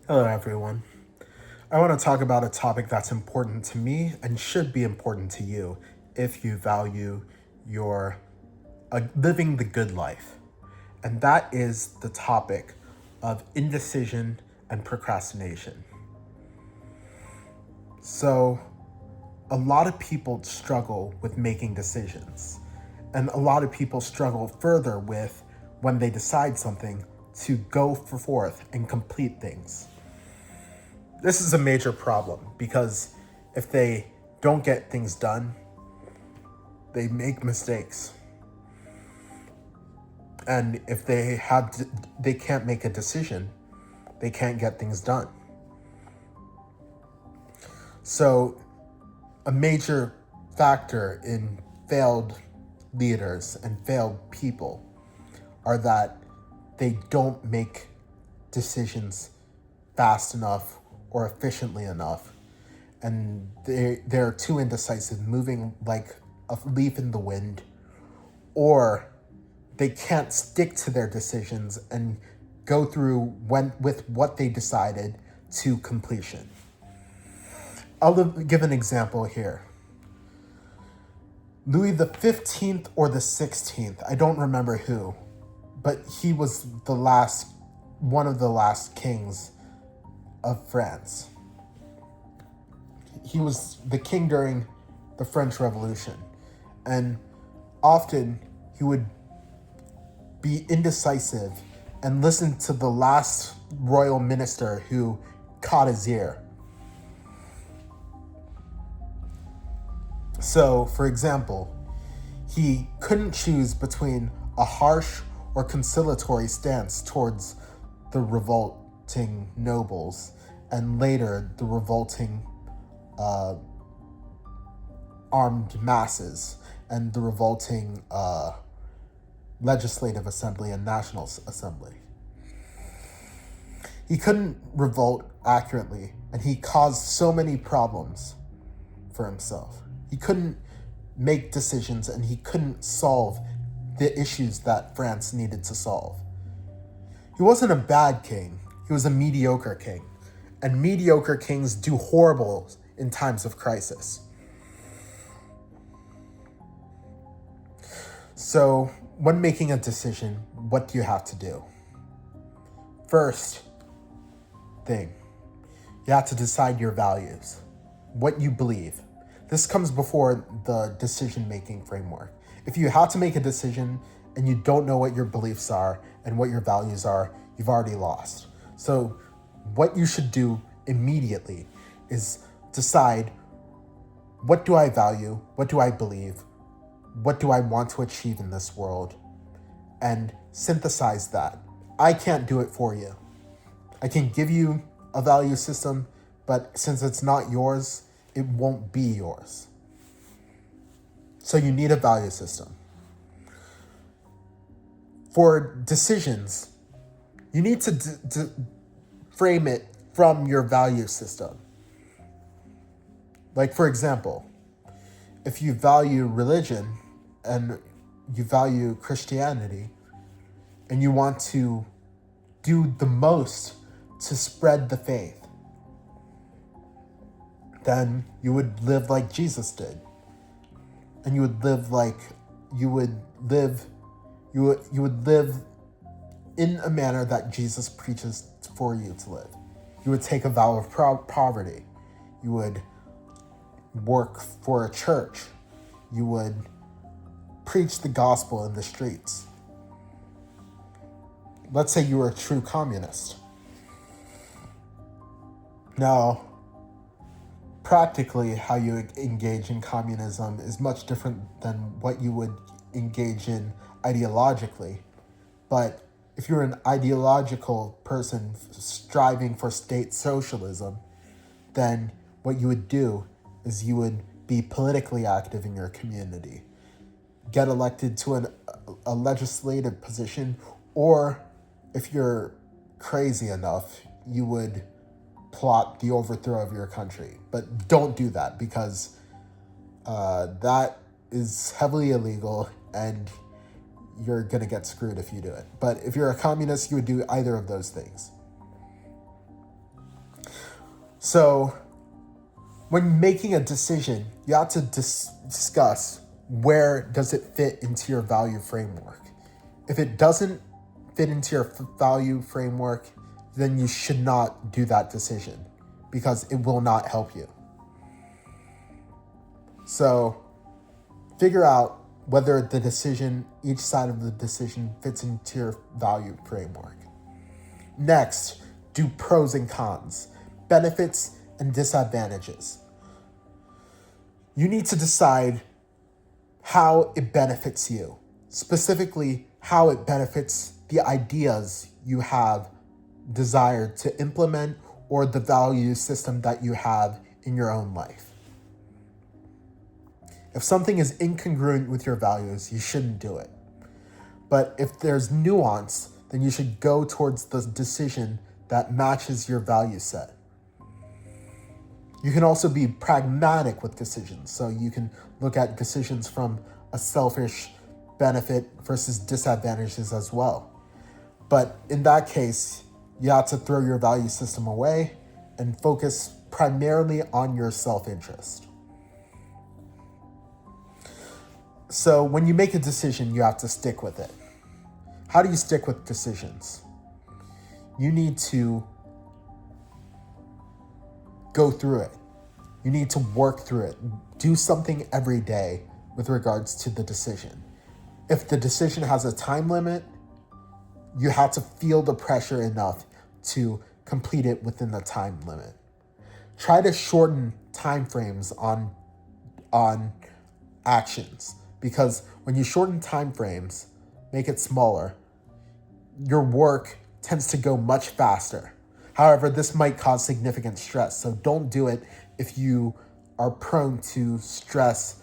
Hello, everyone. I want to talk about a topic that's important to me and should be important to you if you value your living the good life. And that is the topic of indecision and procrastination. So, a lot of people struggle with making decisions, and a lot of people struggle further with when they decide something to go for forth and complete things. This is a major problem because if they don't get things done, they make mistakes. And if they can't make a decision, they can't get things done. So a major factor in failed leaders and failed people are that they don't make decisions fast enough or efficiently enough, and they're too indecisive, moving like a leaf in the wind, or they can't stick to their decisions and go through with what they decided to completion. I'll give an example here. Louis the 15th or the 16th, I don't remember who, but he was one of the last kings of France. He was the king during the French Revolution, and often he would be indecisive and listen to the last royal minister who caught his ear. So, for example, he couldn't choose between a harsh or conciliatory stance towards the revolting nobles and later the revolting armed masses and the revolting legislative assembly and national assembly. He couldn't revolt accurately, and he caused so many problems for himself. He couldn't make decisions, and he couldn't solve the issues that France needed to solve. He wasn't a bad king, he was a mediocre king. And mediocre kings do horrible in times of crisis. So, when making a decision, what do you have to do? First thing, you have to decide your values, what you believe. This comes before the decision-making framework. If you have to make a decision and you don't know what your beliefs are and what your values are, you've already lost. So what you should do immediately is decide, what do I value? What do I believe? What do I want to achieve in this world? And synthesize that. I can't do it for you. I can give you a value system, but since it's not yours, it won't be yours. So you need a value system. For decisions, you need to frame it from your value system. Like, for example, if you value religion and you value Christianity and you want to do the most to spread the faith, then you would live like Jesus did. And you would live in a manner that Jesus preaches for you to live. You would take a vow of poverty. You would work for a church. You would preach the gospel in the streets. Let's say you were a true communist. Now, practically, how you engage in communism is much different than what you would engage in ideologically. But if you're an ideological person striving for state socialism, then what you would do is you would be politically active in your community, get elected to a legislative position, or if you're crazy enough, you would plot the overthrow of your country. But don't do that, because that is heavily illegal and you're going to get screwed if you do it. But if you're a communist, you would do either of those things. So when making a decision, you have to discuss where does it fit into your value framework. If it doesn't fit into your value framework, then you should not do that decision because it will not help you. So figure out whether the decision, each side of the decision fits into your value framework. Next, do pros and cons, benefits and disadvantages. You need to decide how it benefits you, specifically how it benefits the ideas you have desired to implement or the value system that you have in your own life. If something is incongruent with your values, you shouldn't do it. But if there's nuance, then you should go towards the decision that matches your value set. You can also be pragmatic with decisions. So you can look at decisions from a selfish benefit versus disadvantages as well. But in that case, you have to throw your value system away and focus primarily on your self-interest. So when you make a decision, you have to stick with it. How do you stick with decisions? You need to go through it. You need to work through it. Do something every day with regards to the decision. If the decision has a time limit, you have to feel the pressure enough to complete it within the time limit. Try to shorten time frames on actions, because when you shorten time frames, make it smaller, your work tends to go much faster. However, this might cause significant stress, so don't do it if you are prone to stress,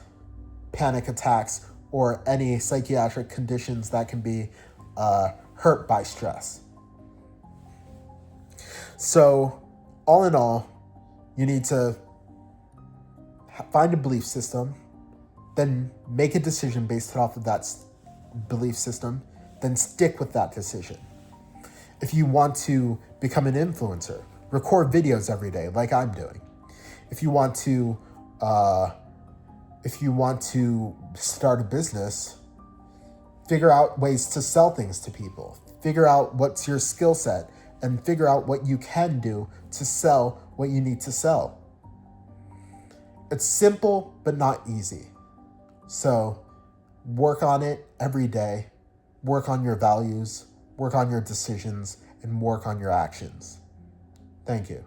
panic attacks, or any psychiatric conditions that can be hurt by stress. So, all in all, you need to find a belief system, then make a decision based off of that belief system, then stick with that decision. If you want to become an influencer, record videos every day like I'm doing. If you want to start a business, figure out ways to sell things to people. Figure out what's your skill set and figure out what you can do to sell what you need to sell. It's simple, but not easy. So work on it every day. Work on your values, work on your decisions, and work on your actions. Thank you.